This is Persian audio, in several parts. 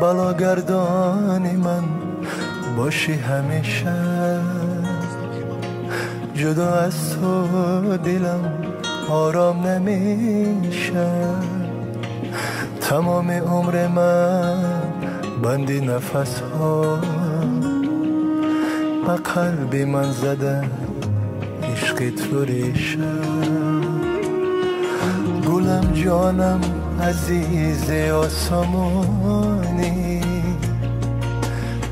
بلاگردان من باشی همیشه. جدا از تو دلم آرام نمیشه. تمام عمر من بندی نفس ها به قلب من زده عشق تو ریشه. گلم جانم عزیز آسمانی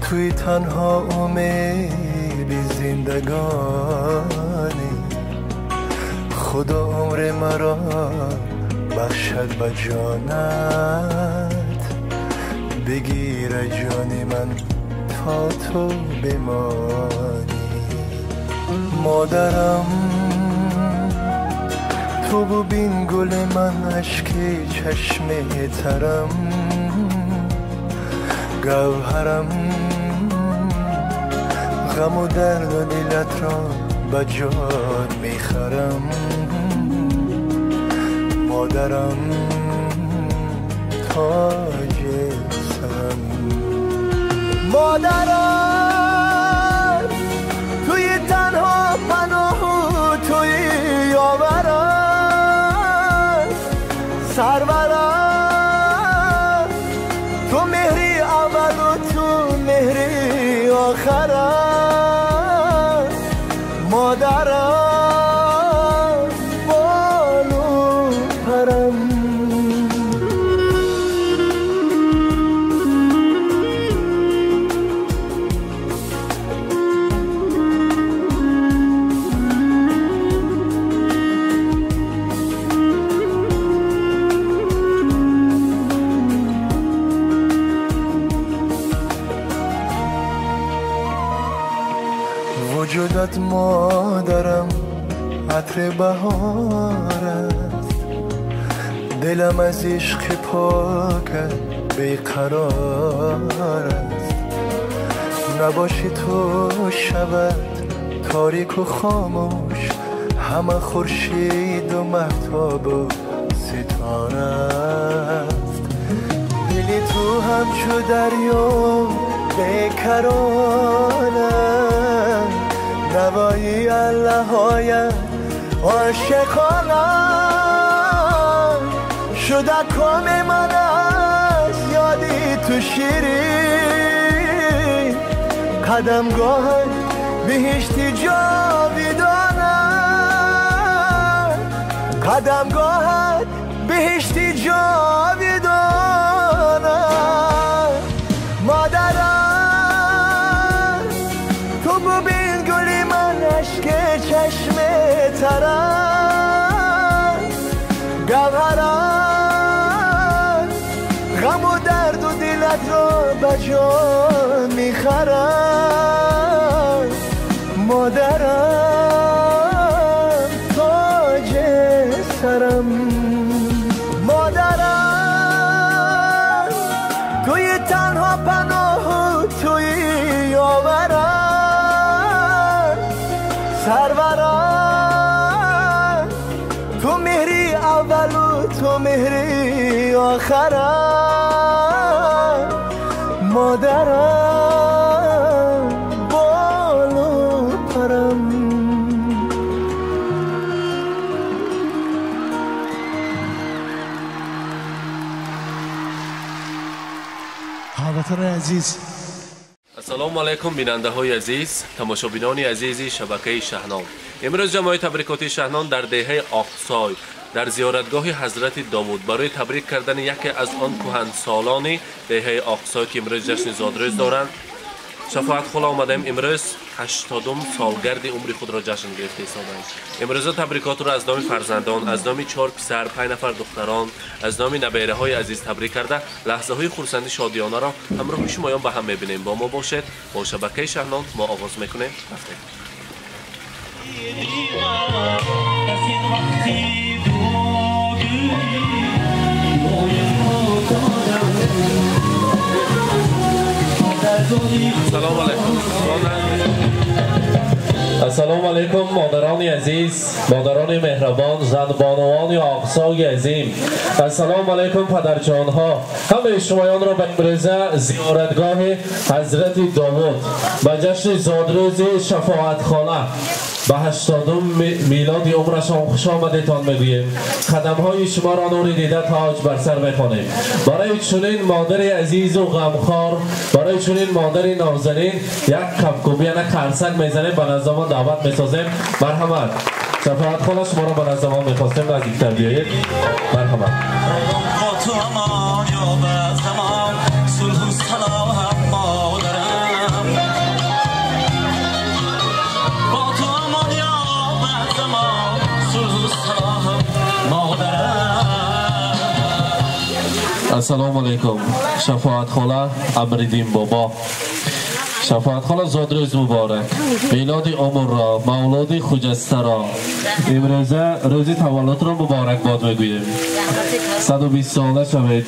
توی تنها امید زندگانی. خدا عمر مرا بخشد به جانت بگیره جانی من تا تو بمانی. مادرم تو ببین گل من اشک چشم ترم. گوهرم غم و درد و دلت را به جان میخرم. مادرم تاج سرم. مادرم توی تنها پناه و توی یاورم. سرورم تو مهری اول و تو مهری آخرم. مادرم بالو پرم. وجودت مادرم عطر بهار است. دلم از عشق پاکت بیقرار است. نباشی تو شود تاریک و خاموش. همه خورشید و مهتاب و ستاره است. دلی تو همچو دریا بیقراره. نوایی الله‌های عاشقانه شده کام من از یادی تو شیرین. قدمگاه بهشتی جاویدانه. قدمگاه بهشتی جاویدانه. مادرم تو ببین گلی من اشک چشم ترم. گوهرم غم و درد و دلت را به جان میخرم. مادرم تاج سرم. مادرم توی تنها پناه و توی یاورم. سرورم تو مهری اول و تو مهری آخرم. مادرم بالو پرم. هموطنان عزیز، السلام علیکم بیننده های عزیز، تماشابینان عزیز شبکه شهنام. امروز جمع تبریکاتی شهنام در دهه آقسای در زیارتگاه حضرت داوود برای تبریک کردن یکی از آن کهنسالان دهه آقسای که امروز جشن زادروز دارند شفاعت خلا آمدیم. امروز 80 سالگرد عمر خود را جشن گرفته ایستادند. امروز تبریکات را از نام فرزندان، از نام 4 پسر، 5 نفر دختران، از نام نبیره های عزیز تبریک کرده لحظه های خرسندی شادیانه را همراه شمایان به هم میبینیم. با ما باشید. با شبکه شهنام ما آغاز میکنیم. رفتیم. سلام علیکم. از السلام علیکم مادران عزیز، مادران مهربان، زنبانوان و آقسای عظیم. السلام علیکم پدرجان ها. همه شمایان را به امروزه زیارتگاه حضرت داوود به جشن زادروز شفاعت خانه به 80 میلاد عمرشان خوش آمدیتان میگوییم. قدم های شما را نور دیده تاج بر سر میخوانیم. برای چنین مادر عزیز و غمخوار، برای چنین مادر نازنین یک کبکوبی یک خرسک میزنیم، به نظامان دعوت میسازیم. مرحمت. شفاعت خانه شما را به نظامان میخواستیم نزدیکتر بیایید. مرحمت. السلام علیکم. شفاعت خاله امریدین بابا. شفاعت خاله زادروز مبارک. میلاد عمر را، مولاد خجسته را، امروزه روزی تولد را مبارک باد میگوییم. 120 ساله شوید.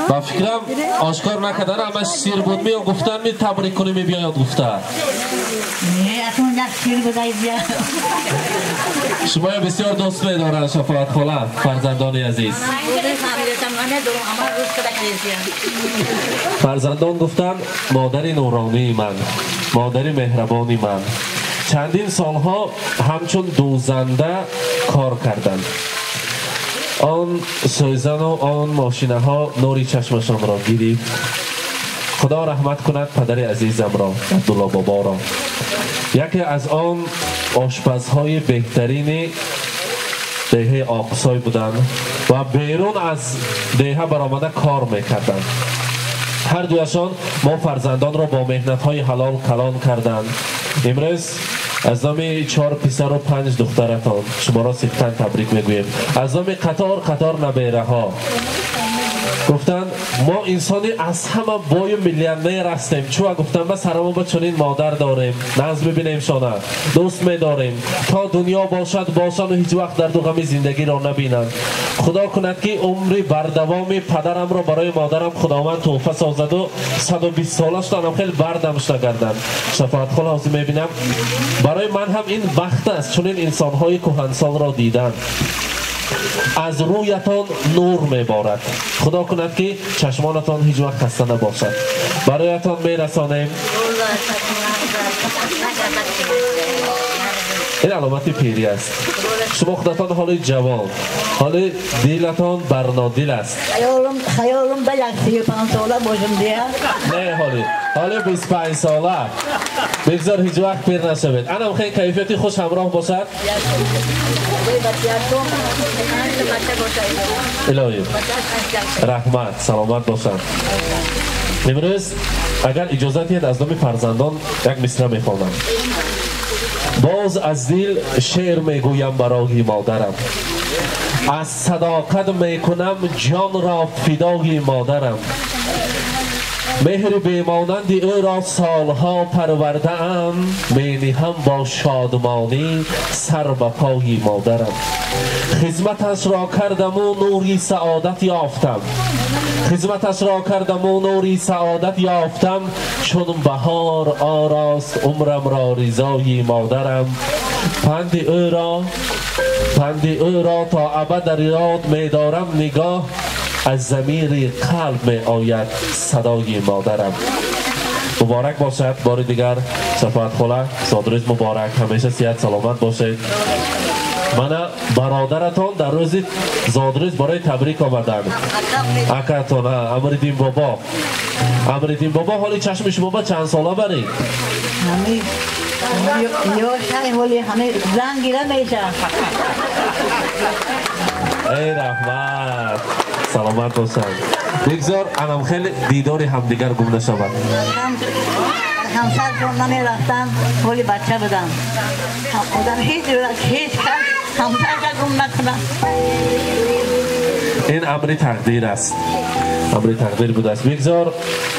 با فکرم آشکار نکردن همش سیر بود می گفتن می تبریک کنی می بیاید گفته. نه اصلا یک سیر بودایی بیا. شما بسیار دوست می‌دارند شفاعت خاله فرزندان عزیز. فرزندان گفتن مادر نورانی من، مادر مهربانی من. چندین سالها همچون دوزنده کار کردند. آن سوزن و آن ماشینه ها نوری چشمشان را گرفت. خدا رحمت کند پدر عزیزم را، عبدالله بابا را. یکی از آن آشپزهای بهترین دیه آقسای بودند و بیرون از دیه برآمده کار میکردند. هر دویشان ما فرزندان را با مهنت‌های حلال کلان کردند. امروز از نام 4 پسر و 5 دخترتان شما را صدقاً تبریک میگوییم. از نام قطار نبیره ها گفتن ما انسانی از همه بای میلیونر هستیم. چون گفتن بس هر ما با چنین مادر داریم، ناز ببینیم شانه دوست می‌داریم تا دنیا باشد و هیچ وقت درد و غم زندگی را نبینند. خدا کند که عمری بردوام پدرم را برای مادرم خداوند تحفه سازد و 120 سالش دارم خیلی بردمش نگردند. شفاعت خاله حاضر می‌بینم برای من هم این بخت است چنین انسان‌های کهنسال را دیدن. از رویتان نور میبارد. خدا کند که چشمانتان هیچ وقت خسته نباشد. برایتان میرسانیم. این علامت پیری است. شما خودتان حال جوان، حال دیلتان برنادیل است. خیالم به یک 35 ساله باشم دیگه. نه حال 25 ساله. بگذار هیچ وقت پیر نشوید. انم خیلی کیفیتی خوش همراه باشد. الهی رحمت سلامت باشند. امروز اگر اجازه دهید از نام فرزندان یک مصرع میخوانم. باز از دل شعر میگویم برای مادرم، از صداقت میکنم جان را فدای مادرم. مهر بیمانند او را سالها پرورده ام، مینهم با شادمانی سر به پای مادرم. خدمتش را کردم و نوری سعادت یافتم، خدمتش را کردم و نوری سعادت یافتم. چون بهار آراست عمرم را رضای مادرم. پند او را تا ابد در یاد می‌دارم نگاه، از ضمیر قلب می آید صدای مادرم. مبارک باشد بار دیگر شفاعت خاله زادروز مبارک. همیشه صحت سلامت باشید. من برادرتان در روز زادروز برای تبریک آمدم. اکتون امریدین بابا. امریدین بابا حالی چشم شما چند ساله برید؟ یا حالی همه زن گیره میشه. ای رحمت سلامت باشند. بگذار انم خیلی دیداری همدیگر گم نشود. همسر رو نمی رفتم حالی بچه بدم. هیچ کس همسر رو گم نکنم. این امری تقدیر است. امر تقدیر بوده است. بگذار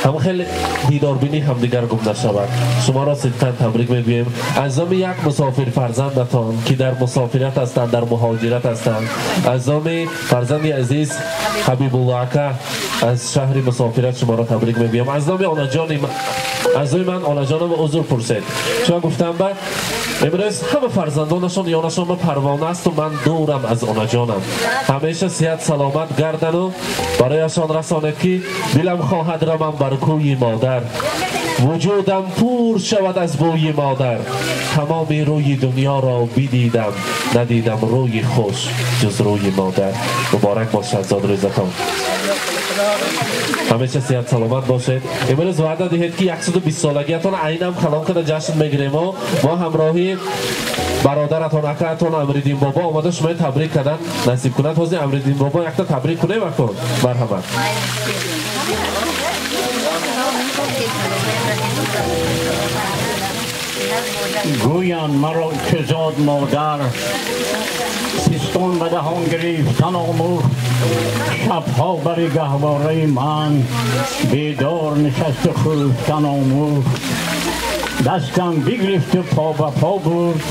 هم خیلی دیداربینی هم دیگر گم نشود. شما را صدقاً تبریک میگویم از نام یک مسافر فرزندتان که در مسافرت هستند، در مهاجرت هستند، از نام فرزند عزیز حبیب الله اکا از شهر مسافرت شما را تبریک میگویم. از نام آنا جان از من آنا جانم عذر پرسید. شما گفتم بعد امروز همه فرزندانشان یانشان به پروانه است و من دورم از آنا جانم. همیشه صحت سلامت گردن و برایشان رساند که دلم خواهد روم بر کوی مادر، وجودم پور شود از بوی مادر. تمام روی دنیا را بدیدم، ندیدم روی خوش جز روی مادر. مبارک باشد زاد روزتان. همیشه صحت سلامت باشید. امروز وعده دهید که 120 سالگیتان عینم کلام کنه جشن میگیریم و ما همراهی برادرتان اکاتون امریدین بابا آمده شما تبریک کردن نصیب کنند. حاضر امریدین بابا یک تا تبریک کنه وکن. مرحمت. گویان مرا که زاد مادر، پستان به دهان گرفتن آموخت. شبها بر گهواره من بیدار نشست و خفتن آموخت. دستم بگرفت و پا به پا بود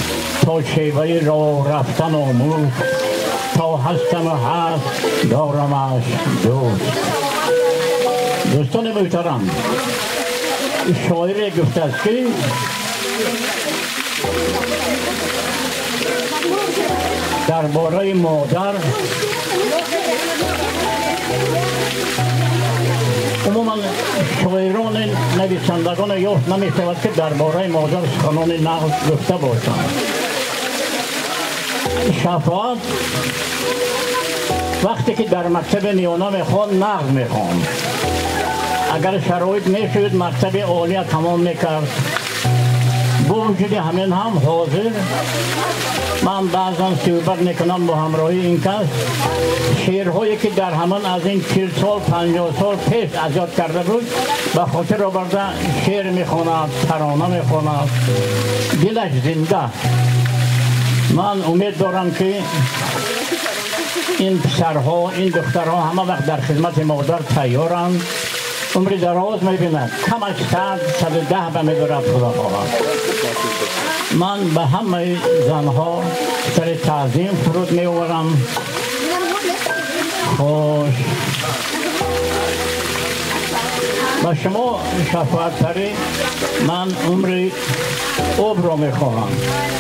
تا شیوه را رفتن آموخت. تا هستم و هست دارمش دوست. دوستان محترم، شاعر گفته است که درباره مادر عموما شاعران نویسندگان یافت نمی‌شود که درباره مادر سخنان نقد گفته باشند. شفاعت وقتی که در مکتب میانه میخوان نقد میخوان، اگر شرایط میشود مکتب عالی تمام میکرد. با وجود همین هم حاضر من بعضا صحبت میکنم با همراهی این کس شعرهایی که در همان از این 40 سال 50 سال پیش ایجاد کرده بود به خاطر آورده شعر میخواند، ترانه میخواند، دلش زنده. من امید دارم که این پسرها این دخترها همه وقت در خدمت مادر تیارند. عمر دراز میبیند، کمش 110 به میدارد خدا خواهد. من به همه زنها سر تعظیم فرود میورم. خوش با شما شفاعت پری من عمر آب را میخواهم.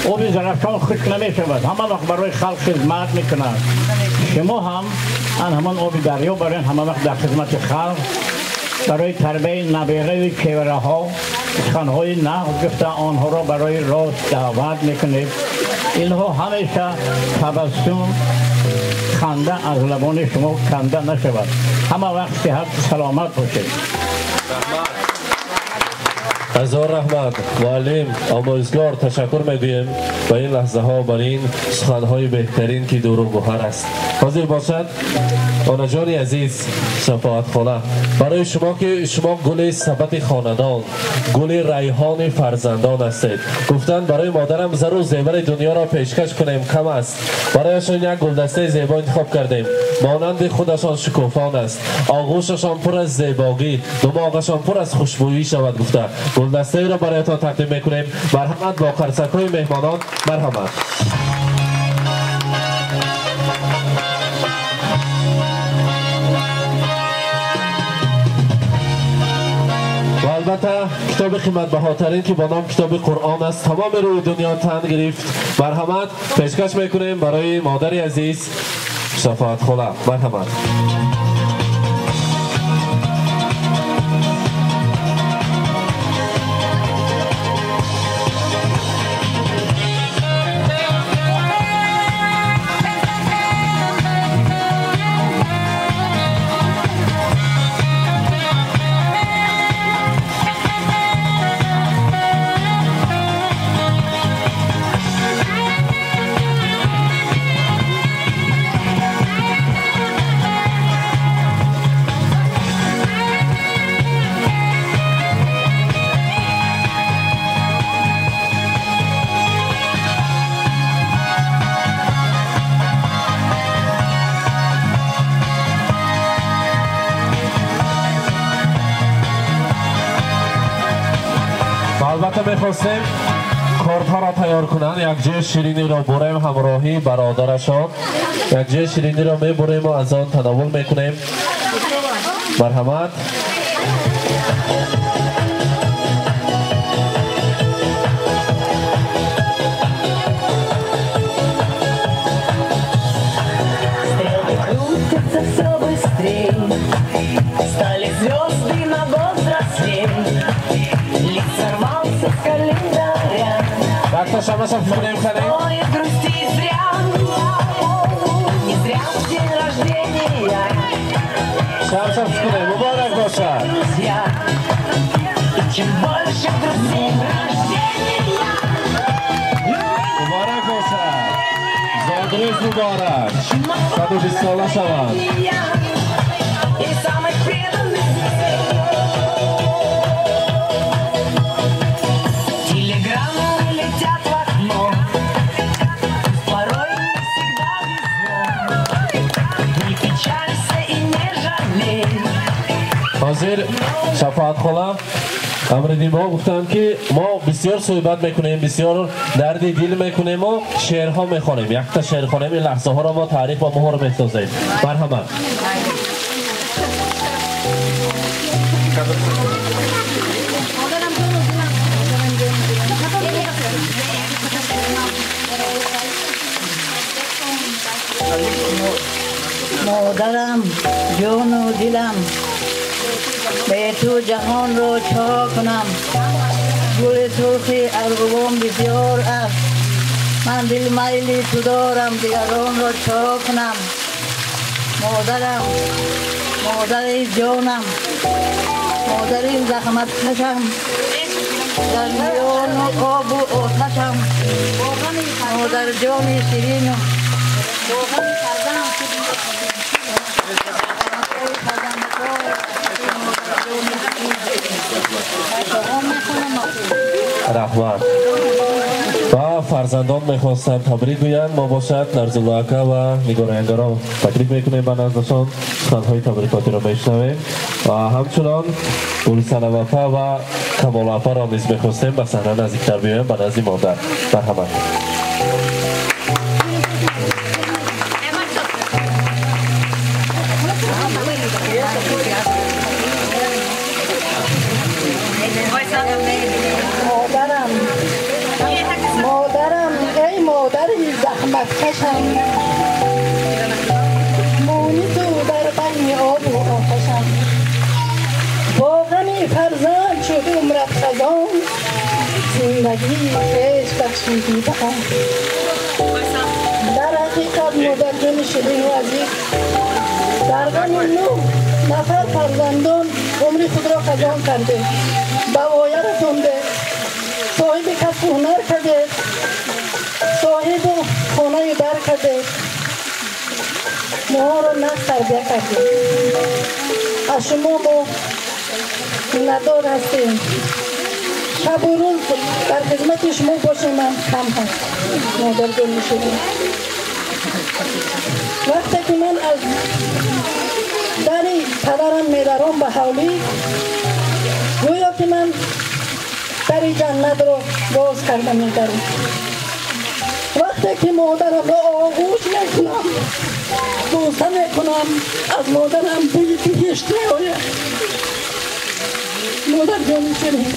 آب زرفشان خشک نمیشود، همه وقت برای خلق خدمت میکند. شما هم همان آب دریا برای همه وقت در خدمت خلق برای تربیت نبیره و چهره ها سخنهای نقد گفته آنها را برای راست دعوت میکنید. اینها همیشه تبسم خنده از لبان شما کنده نشود. همه وقت صحت سلامت باشید. هزار رحمت معلم آموزگار تشکر میگویم و این لحظه ها برای این سخنهای بهترین که دور و گوهر است. حاضر باشد آنا جان عزیز شفاعت خانه برای شما که شما گل ثبت خاندان، گل ریحان فرزندان هستید. گفتند برای مادرم ضرور زیور دنیا را پیشکش کنیم کم است. برایشان یک گلدسته زیبا انتخاب کردیم. مانند خودشان شکوفان است، آغوششان پر از زیبایی، دماغشان پر از خوشبویی شود. گفته گلدسته را برایتان تقدیم میکنیم. مرحمت با قرصک های مهمانان. مرحمت. و البته کتاب قیمت بهاترین که با نام کتاب قرآن است تمام روی دنیا تن گرفت. مرحمت پیشکش میکنیم برای مادر عزیز شفاعت خلا. مرحمت. باشه میخواستیم کارت‌ها را تیار کنند. یک جای شیرینی را بریم همراهی برادرشان. یک جای شیرینی را میبریم و از آن تناول میکنیم. مرحمت. Стали звезды на год взрослей, лик сорвался с календаря. Ой, грусти зря, не зря день рождения. Друзья, и чем больше друзей рождения. مبارک باشد. زادروز مبارک. 120 ساله شوند. И самых преданных телеграммы летят в окно. Порой не всегда везло. Не печалься и не жалей. حاضر شفاعت خلا امردی ما گفتن که ما بسیار صحبت میکنیم، بسیار درد دل میکنیم و شعرها میخوانیم. یک تا شعر خوانیم، این لحظه ها را ما تعریف و مهر میسازیم. مرحمت. مادرم جان و دلم به تو جهان رو چا کنم. گل سرخی ارغوان بسیار است، من دل میلی تو دارم دیگران رو چا کنم. مادرم مادر جانم، مادر این زحمت کشم، در میان آب و آتشم. مادر جان شیرینم، رحمت. و فرزندان میخواستن تبریک گویند. ما باشد نرزالله اکا و نگار انگارا تبریک میکنیم به نزدشان. سخنهای تبریکاتی را میشنویم و همچنان گلسن وفا و کمال وفا را نیز میخواستیم به صحنه نزدیکتر بیایم به نزد مادر. مرحمت. مادرم ای مادری زحمت کشم، مانی تو در بین آب و آتشم. با غمی فرزند شد عمرت خزان، زندگی عشق بخشیدی بهم. در حقیقت مادر جان شیرین و عزیز، در غم 9 نفر فرزندان عمر خود را خزان کرده، بوایر رسانده، صاحب کسب و هنر کرده، صاحب خانه در کرده، ما را نه تربیت کرده. از شما ما ندار هستیم، شب و روز در خدمت شما باشیم. من کم هست مادر جان میشونیم. وقتی که من از در پدرم میدارم به حولی، گویا که من در جنت را باز کرده میدارم. وقتی که مادرم را آغوش میکنم، بوسه میکنم، از مادرم بوی بهشت میآید. مادر جان شیرین،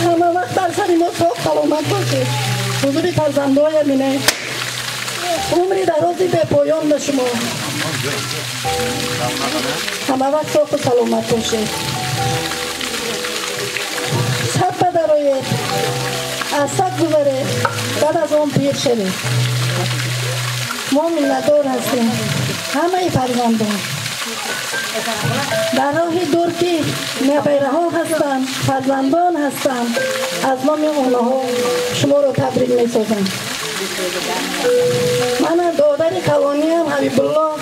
همه وقت بر سر ما صاف سلامت باشه. حضور فرزندای منه، عمری درازی به پایان به شما. همه وقت صاف و سلامت باشه. شب بدرایید، از سد گذارید، بعد از آن پیر شوید. ما ملتدار هستیم، همه فرزندان در راه دور که نبیره ها هستند، فرزندان هستند، از نام اونها شما رو تبریک می سازم. من دادر کوانی هم حبیب الله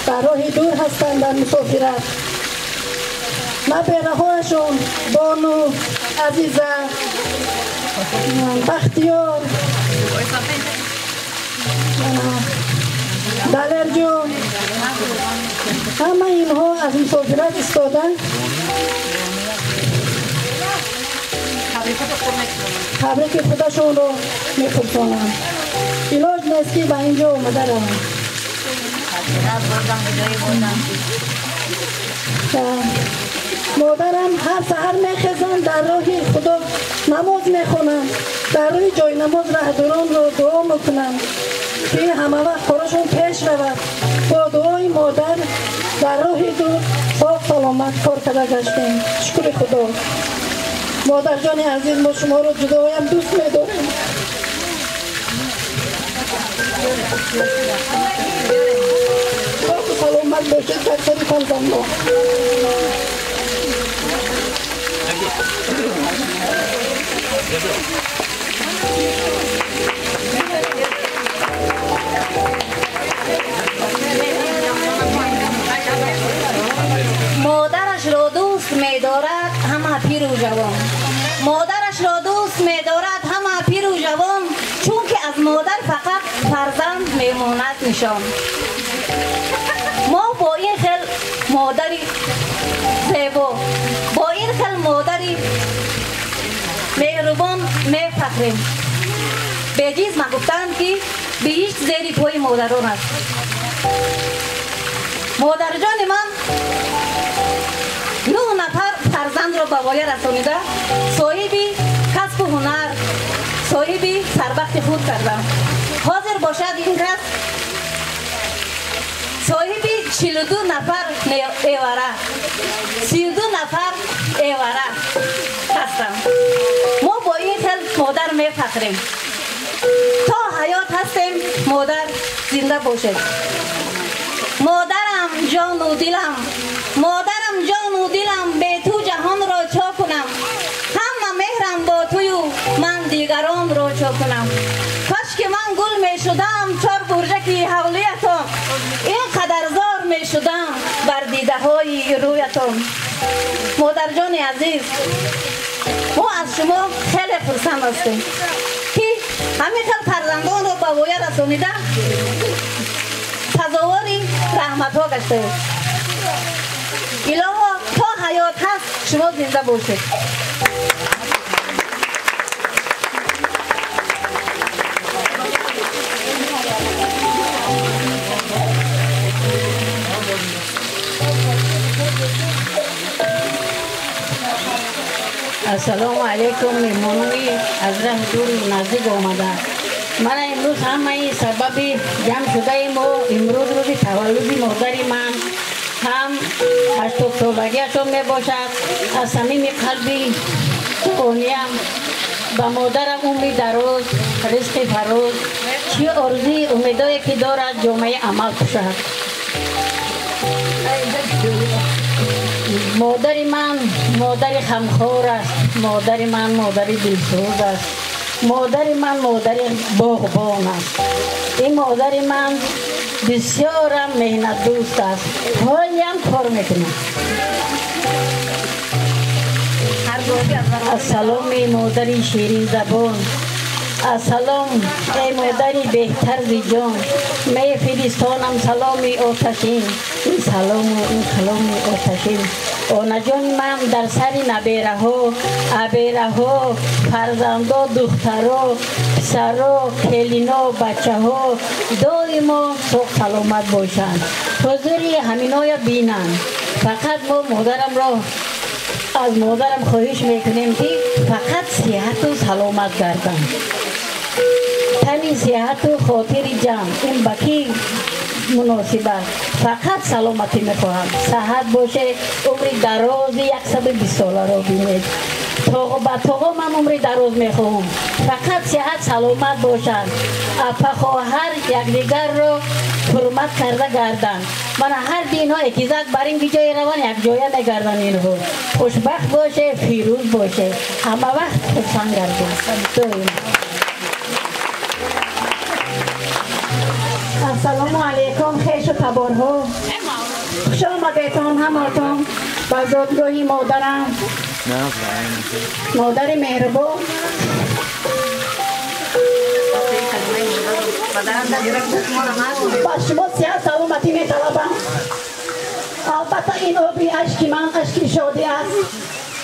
در راه دور هستند در مسافرت. نبیره هاشون بانو، عزیزه، بختیار، دلر جون، همه اینها از مسافرت استادن. تبریک خودشون رو میپرسونم. علاج نیست که به اینجا اومده روم. مادرم هر سحر میخیزن در راه خدا نماز میخونن، در روی جای نماز رهدران رو دعا میکنن که همه وقت کارشون پیش رود. با دعای مادر در راه دور صاف سلامت کار کرده گشتیم. شکر خدا. مادر جان عزیز، ما شما رو جدایم دوست میداریم. صاف سلامت باشید تکسری فرزندان. مادرش را دوست می‌دارد همه پیر و جوان. مادرش را دوست می‌دارد همه پیر و جوان، چون که از مادر فقط فرزند میماند نشان. ما با این خیل مادری زیبا، با این خیل مادری مهربان میفخریم. بجیز من گفتم که بیشت زیری پای مادران است. مادر جان من 9 نفر فرزند را به وایه رسانیده، صاحبی کسب و هنر، صاحبی سربخت خود کردم. حاضر باشد این کس صاحبی 42 نفر ایواره، 32 نفر ایواره هستم. ما با این خیل مادر میفخریم. تا حیات هستیم مادر زنده باشد. مادرم جان و دلم، مادرم جان و دلم، به تو جهان را چا کنم. همه مهرم با توی و من دیگران را چا کنم. کاش که من گل می شدم 4 برجکی حولیتان، این قدر زار می شدم بر دیده های رویتان. مادر جان عزیز، ما از شما خیلی خرسند هستیم که همین خیل فرزندان را به وایه رسانیده تظاهری رحمت ها گشته. الهی تا حیات هست شما زنده باشید. السلام علیکم. مهمانوی از راه دور نزدیک آمده. من امروز همه سبب جمع شده ایم و امروز روز تولد مادر من هم 80 سالگیشان می باشد. از صمیم قلبی قانعم به مادرم عمر دراز، رزق فراز، چه آرزوی امیدایی که دارد جامعه عمل کشد. مادر من مادر خمخوار است، مادر من مادر دلسوز است، مادر من مادر باغبان است. این مادر من بسیارم مهنت دوست است، حالیم کار میکنه. السلام مادر شیرین زبان، السلام ای مادری بهتر ز جان. می فرستانم سلام آتشین، این سلام و این کلام آتشین. آن جان من در سر نبیره ها، عبیره ها، فرزندا، دخترا، پسرا، کلینا، بچه ها دائما سوق سلامت باشند. حضوری همینای بینند. فقط ما مادرم را از مادرم خواهش میکنیم که فقط صحت و سلامت گردن. تنی صحت و خاطر جمع این بکی مناسب است. فقط سلامتی میخواهم. صحت باشه، عمر دراز 120 ساله را بینید. تا من عمر دراز میخواهم. فقط صحت سلامت باشند. اپا خواهر یکدیگر را حرمت کرده گردن. من هر دینا اکیزت بر این جای روان یک جایه میگردن. اینها خوشبخت باشه، فیروز باشه، همه وقت خرسند گردن. السلام علیکم. خیش و تبارها. خوش آمدیتان هماتان به زادگاهی مادرم، مادر مهربان. با شما صحت سلامتی میطلبم. البته این آبی اشک من اشک شادی است.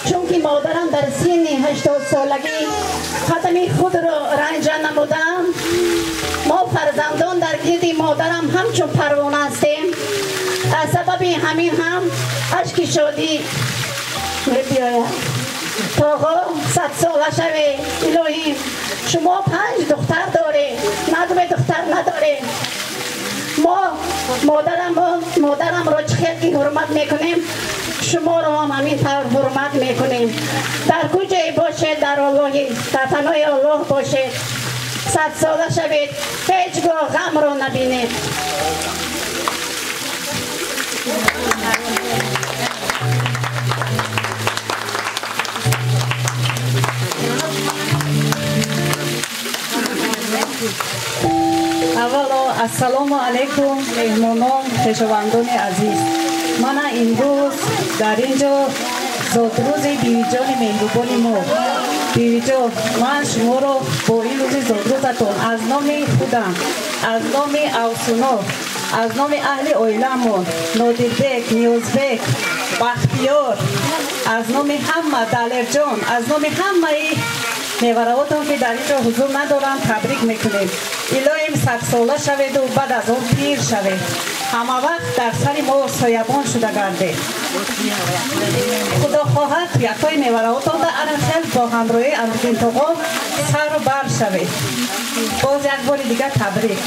چون که مادرم در سن 80 سالگی قدم خود را رنج نمودم. ما فرزندان در گرد مادرم همچون پروانه هستیم. از سبب همین هم اشک شادی بیاید. تا 100 ساله شوی الهی شما 5 دختر داری، ندوی دختر نداری. ما مادرم را خیلی حرمت میکنیم، شما را هم همین طور حرمت میکنیم. در کجای باشید در اللهی، در پناه الله باشید. 100 ساله شوید، هیچگاه غم را نبینید. اولا السلام علیکم مهمانان خویشاوندان عزیز. من امروز در اینجا زادروز بیوی جان مهربان ما. بیوی جان، من شما را با این روز زادروزتان از نام خودم، از نام اوسونا، از نام اهل عائله‌مان نادربک، نیازبک، بختیار، از نام همه دلر جان، از نام همه میورواتان که در اینجا حضور ندارم تبریک میکنیم. الهیم 100 ساله شوید و بعد از اون پیر شوید. همه وقت در سر ما سایبان شده گردید. خدا خواهد یکای میورواتان در ارخل با همراهی امرکین تاقا سر و بر شوید. باز یک بار دیگه تبریک.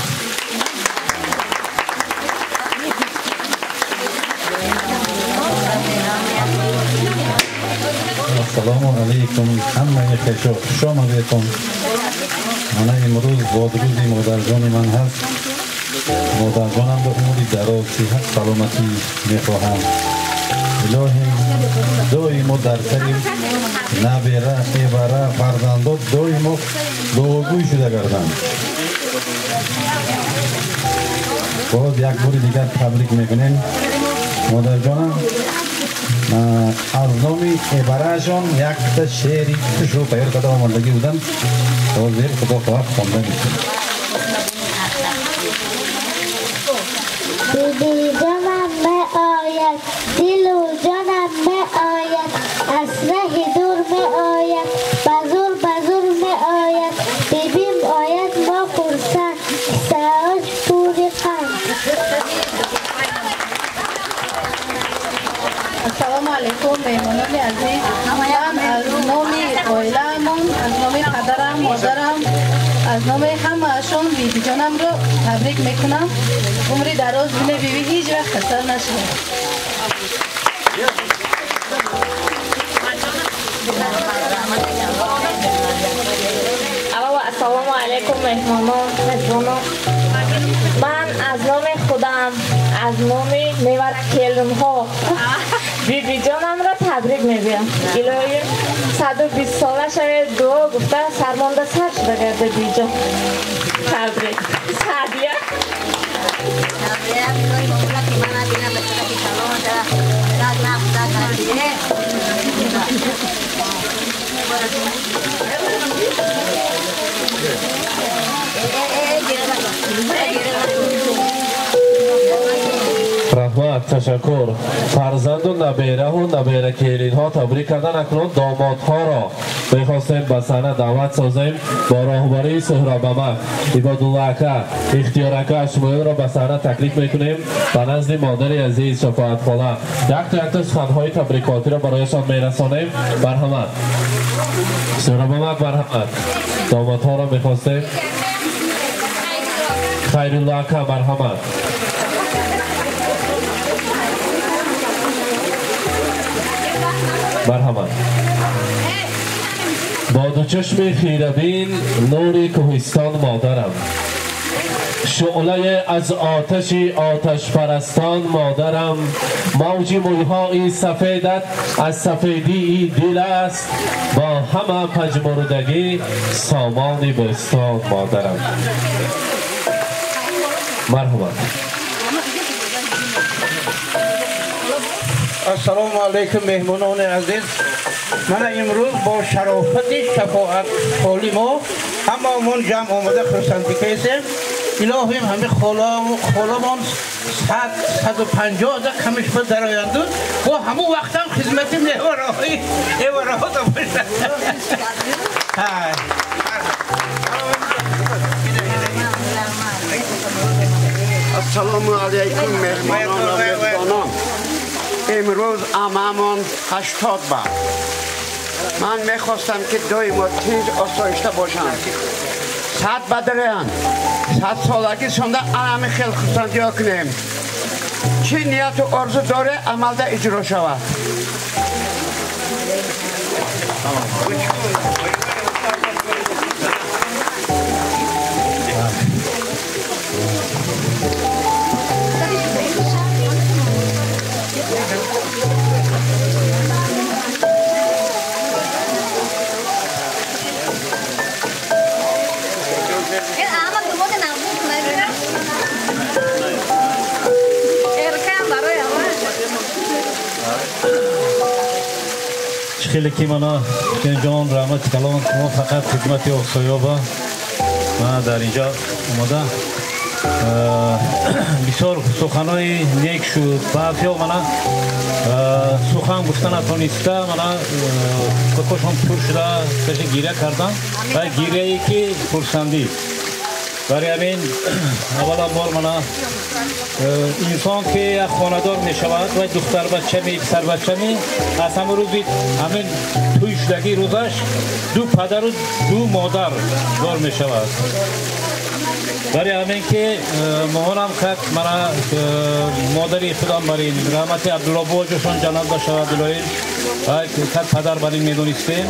السلام علیکم همه خیشا خوش آمدیتون. من امروز زادروز مادر جان من هست. مادر جانم به امور دراز صحت سلامتی میخواهم. الهی دائما در سر نبیره ایبره فرزندان دائما دعاگوی شده گردند. باز یک بار دیگر تبریک میکنیم مادر جانم. از نام عبارهشان یک تا شعری خوش رو تیار کرده آمادگی بودن تا زیر خدا خواهد خوانده میکنم. بیبی جانم می آید، دل و جانم می آید، از ره دور می آید، بزور می آید. بیبیم آید ما خورسن سراج پوری قند. السلام علیکم مهمانان عزیز. من از نام عائله‌مان، از نام پدرم، مادرم، از نام همه اشون بیبی جانم رو تبریک میکنم. عمری دراز بینه بیبی هیچ وقت خسته نشه. السلام علیکم مهمانان. من از نام خودم، از نام میوکلم ها بیبی جانم را تبریک میگویم. الهی 120 ساله شوید. دعا گفته سرمانده سر شده گرده بیبی جان. تبریک. سعدیه رحمت تشکر. فرزند و نبیره و نبیره کیلین ها تبریک کردن. اکنون داماد ها را میخواستیم به صحنه دعوت سازیم با راهبری سهرابمک عبادالله اکا اختیار اکا شمایل را به صحنه تکلیف میکنیم به نزد مادر عزیز شفاعت خاله. یک تا سخنهای تبریکاتی را برایشان میرسانیم. مرحمت سهرابمک، مرحمت. داماد ها را میخواستیم. خیرالله اکا، مرحمت. مرحبا. با دو چشم خیره‌بین نور کوهستان مادرم، شعله از آتش پرستان مادرم، موج مویهای سفیدت از سفیدی دل است، با همه پژمردگی سامان بستان مادرم. مرحبا. السلام علیکم مهمانان عزیز. من امروز با شرافت شفاعت خالی ما هممون جمع آمده خرسندی کیسیم. الهیم همه خالمان 150 کمش به در آیندون و همون وقتا خدمت ایواره ها دا باشه السلام علیکم مهمانان و مهمانان. امروز عمه‌مان 80 بار. من میخواستم که دائما تیز آسایشته باشند. 100 بدرهن 100 سالگی شونده همه خیلی خرسندی کنیم. چی نیت و آرزو داره عملده اجرا شود. خیلی که مانا جان رحمت کلام ما فقط خدمت آقسایابا ما در اینجا اومده بسیار سخنهای نیک شد بعضی ها مانا سخن گفتن اتونیسته مانا ککشان پر شده کشی گیره کردن و گیره ای که پرسندی برای همین اولا بار مانا انسان که یک خاندار می شود و دختر بچه می پسر بچه می از همه روزی همین توی شدگی روزش دو پدر و دو مادر دار می شود برای همین که مامانم خط مرا مادری خودم برای رحمت عبدالله باجوشان جنت بشود دلایل خط پدر برای می دونستیم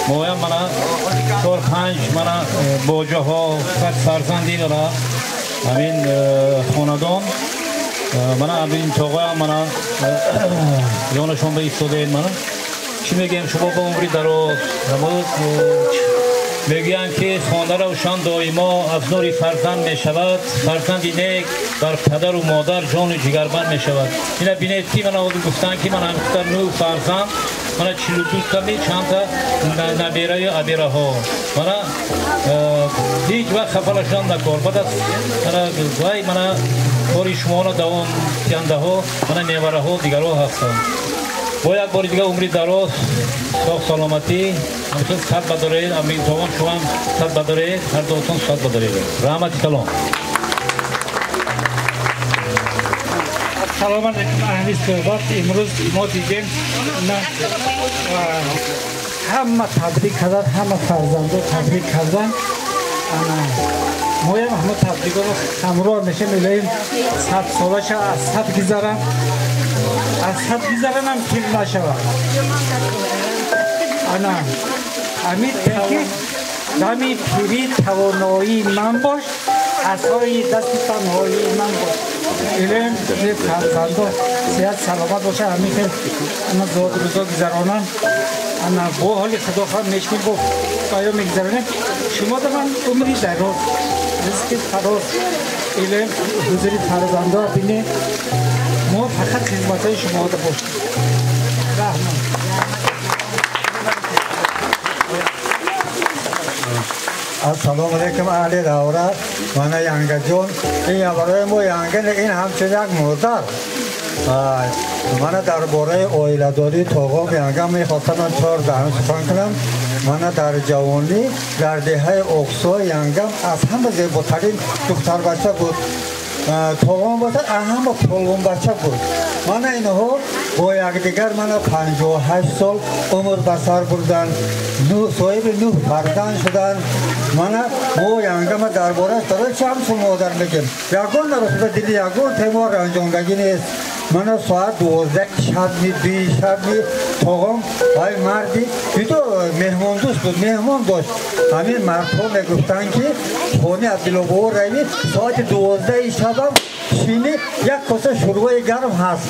مویم منا 4-5 منا باجه ها خط فرزندی داره همین خاندان منا همین توقع منا یانشان به ایستاده این منا چی میگیم شما با عمری دراز میگویند که خانه روشن دائما افزار فرزند می شود فرزندی نیک بر پدر و مادر جان و جگربند می شود اینا بینید که من گفتن که من همختر 9 فرزند من 42 کمی چند تا نبیره یا ابیره ها من هیچ وقت خفلشان نکار بعد از وای من کاری شما را دوام کنده ها من میوره ها دیگر ها هستم با یک بار دیگه عمری دراز صاف سلامتی همچنین صد بدارید امین توان شما هم صد بدارید هر دوتون صد بدارید رحمت کلام سلام علیکم اهل صحبت امروز ما دیدیم همه تبریک کردن همه فرزندان تبریک کردن ما هم همه تبریک رو همراه میشه میلیم 100 سالش از 100 گذارن از 100 گذارن هم کل نشود امید که دمی پیری توانایی من باش اصای دست تنهایی من باش ایلیم فرزندان صحت سلامت باشه همین خیلی زود روزا گذرانن با حالی خدا خواهد میشکیم با قایا میگذرانیم شما در من عمری دراز رزق فراز ایلیم حضوری فرزندان بینه ما فقط خدمت های شما دا باشیم رحمت السلام علیکم اهل دورت من ینگه جون این برای ما ینگه این همچنین یک مادر من در باره اویلداری توقف ینگه میخواستم 4 دهم سخن کنم من در جوانی در دهه اقصا ینگم از همه زیباترین دختر بچه بود توقف باشد همه پولون بچه بود من اینها با یک دیگر من 58 سال عمر بسر بردن صاحب 9 فرزند شدن من با ینگم درباره داره چند سو مادر میگم یکون نرسید دلی یکون تیمار انجامدگی نیست من ساعت 12 شب می 2 شب می توقم های مردی بیتو مهمان دوست بود مهمان داشت همین مردها میگفتن که خونه عبدالله روی ساعت 12 شبم شینی یک کاسه شوربای گرم هست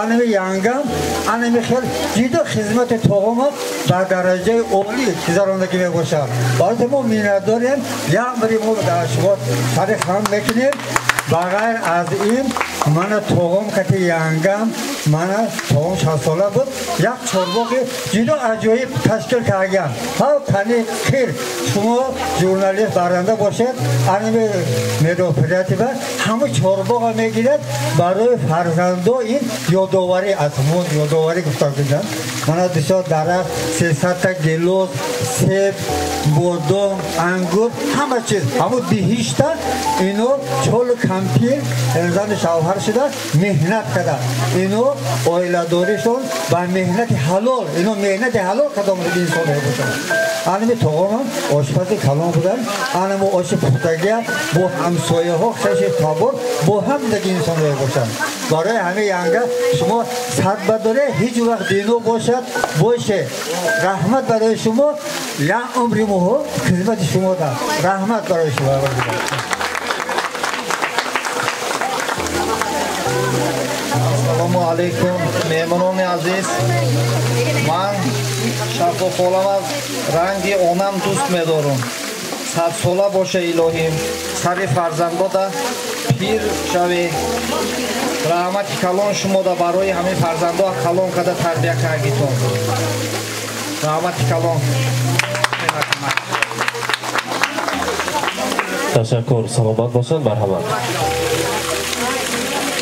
انمی ینگم انمی خیلی جدا خدمت توقم در درجه عالی گذراندگی میباشد باید ما مینت داریم یک بری ما در شما سر خم میکنیم بغیر از این من توغم کتی یانگم من توغم 60 ساله بود یک چورباغ جدو عجایب تشکیل کردم ها تنی خیر شما ژورنالیست برنده باشد انیمه مدوپریاتی و همه چورباغ میگیرد برای فرزندو این یادآوری از مون یادآوری گفتار کردن من بسیار درخت 300 تا گلوز سیب بادام انگور همه چیز همه دیهیشتا اینو چول کمپیر زن شوهر شده مهنت کرده اینو اویلادوریشون با مهنت حلال اینو مهنت حلال کدام انسان بودن انمی توغم آشپزی کلان بودن انمی آش پختگی با همسایه ها خشی تابور با هم دیگه انسان باشن برای همه یانگا شما صد بداره هیچ وقت دینو باشد باشه رحمت برای شما یا عمری مو خدمت شما دا رحمت برای شما السلام علیکم مهمانان عزیز من شفاخولم از رنگی اونم دوست می‌دارم 100 ساله باشه الهیم سری فرزندو دا پیر شوی رحمت کلان شما دا برای همه فرزندو کلان کده تربیه کردیتون رحمت کلان تشکر سلامت باشند مرحبا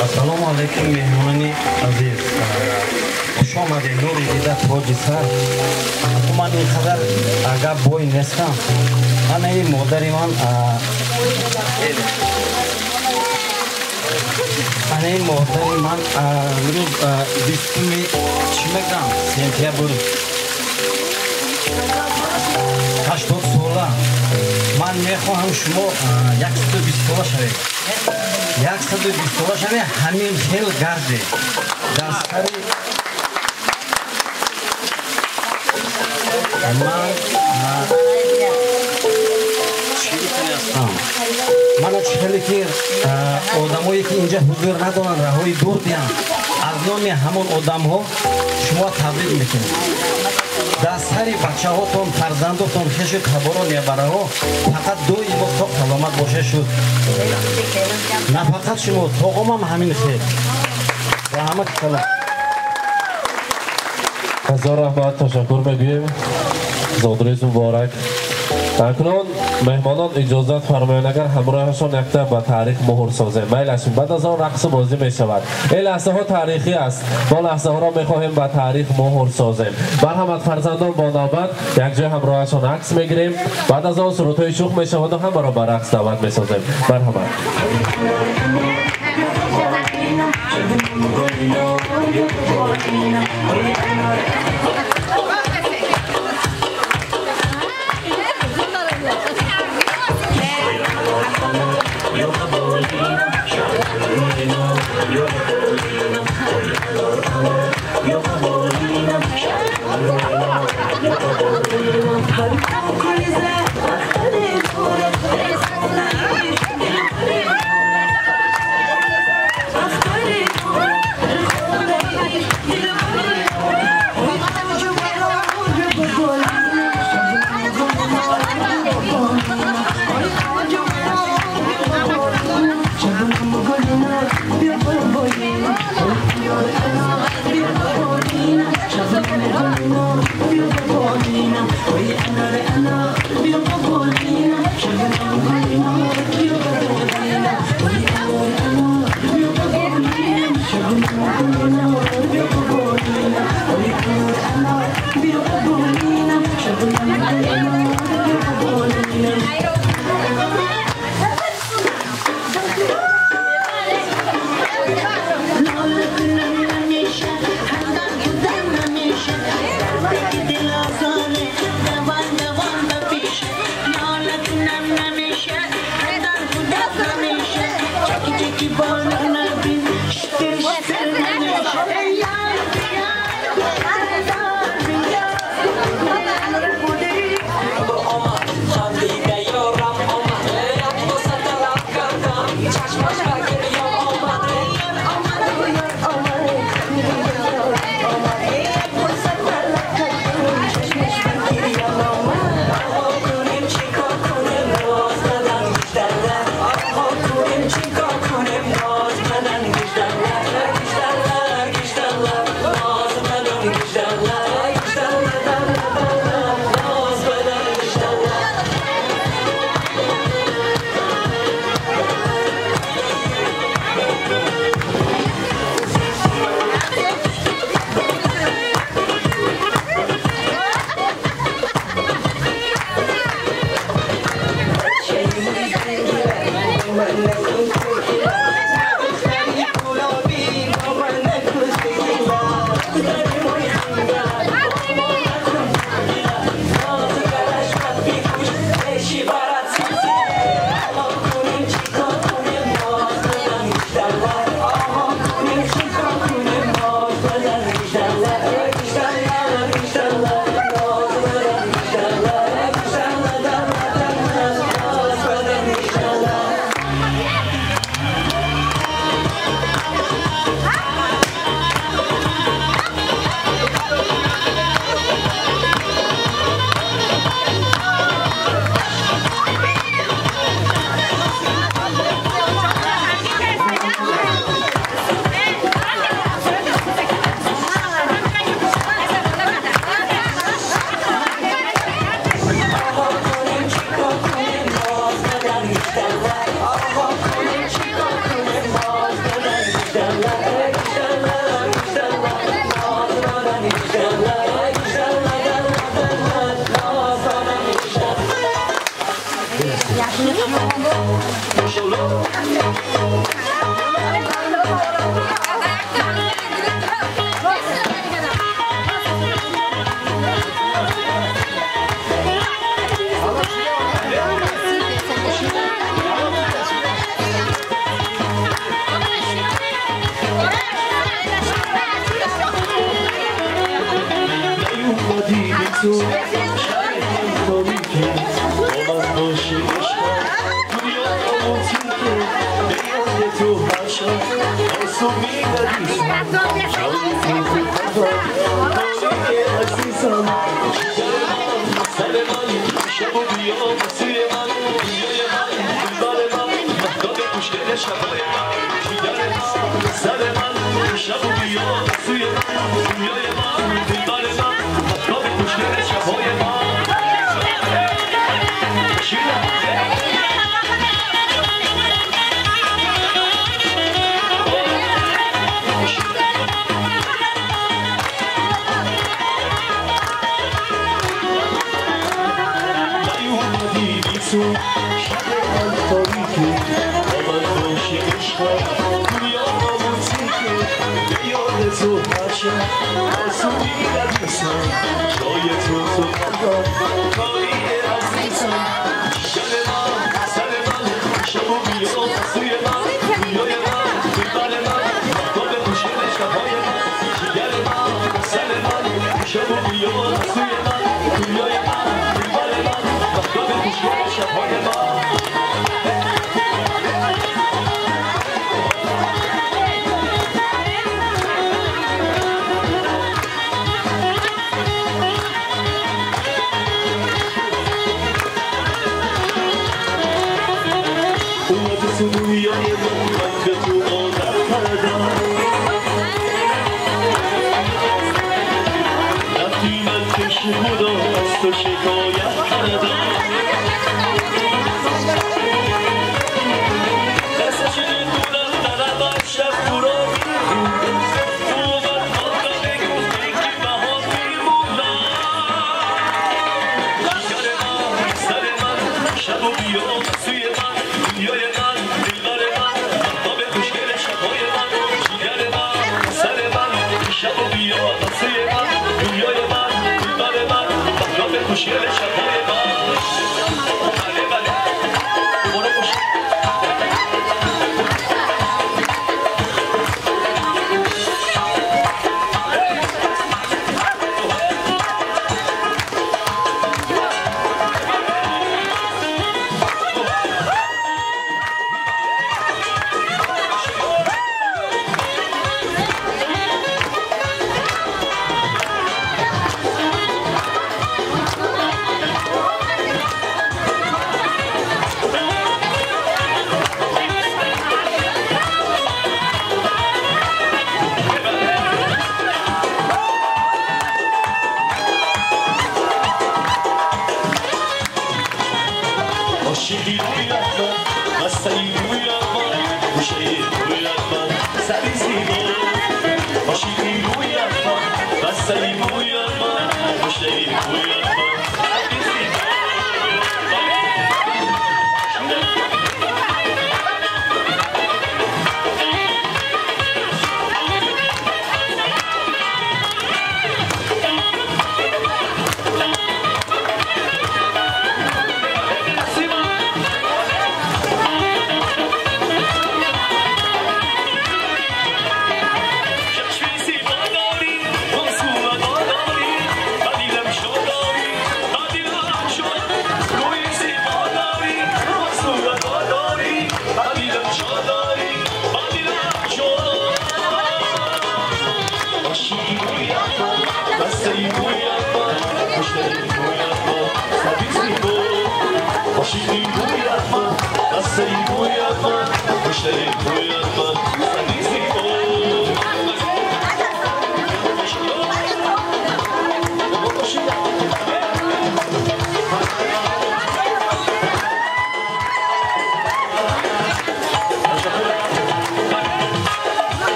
السلام علیکم مهمانی عزیز خوش آمدید نوری دیده تاج سر من اینقدر عقب بوی نیستم من این مادری من این مادری من روز 20 چی میگم سپتامبر 80 ساله من میخواهم شما 120 ساله شوید 120 ساله شوید همین خیل گرده در سری من چهلی که آدمایی که اینجا حضور ندارن رهایی دور بیان از نام همون آدم ها شما تبریک میکنید در سری بچه هاتون فرزندتون خیش تبارو نیبره ها فقط دو ایما صاف سلامت باشه شد نه فقط شما توغم هم همین خیر رحمت کلا هزار رحمت تشکر میگویم زادروز مبارک اکنون مهمانان اجازت فرمایند اگر همراهشان یکتا به تاریخ مهر سازیم میلشیم بعد از آن رقص بازی می شود این لحظه ها تاریخی است ما لحظه ها را می خواهیم به تاریخ مهر سازیم مرحمت فرزندان با نوبت یک جای همراهشان عکس می گیریم بعد از آن سرودهای شوخ می شود و همه را به رقص دعوت می سازیم مرحمت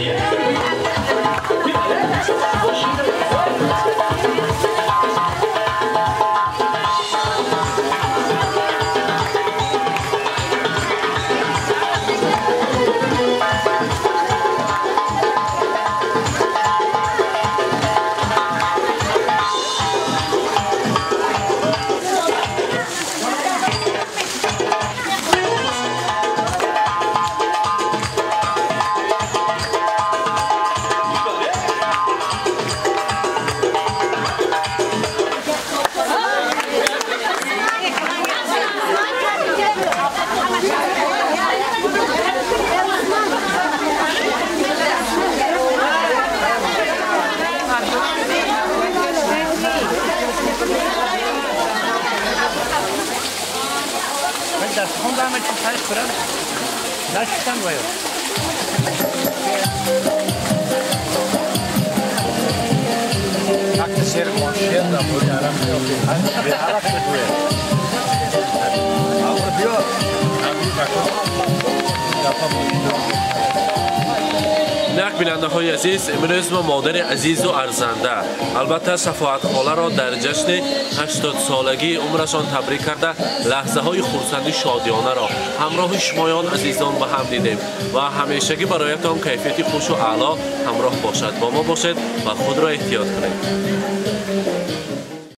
Yeah. نک بیننده های عزیز، امروز ما مادر عزیز و ارزنده البته صفوات خاله را در جشن 80 سالگی عمرشان تبریک کرده لحظه های خرسندی شادیانه را همراه شمایان عزیزان به هم دیدیم و همیشگی برایتان کیفیتی خوش و اعلی همراه باشد. با ما باشد و خود را احتیاط کنید.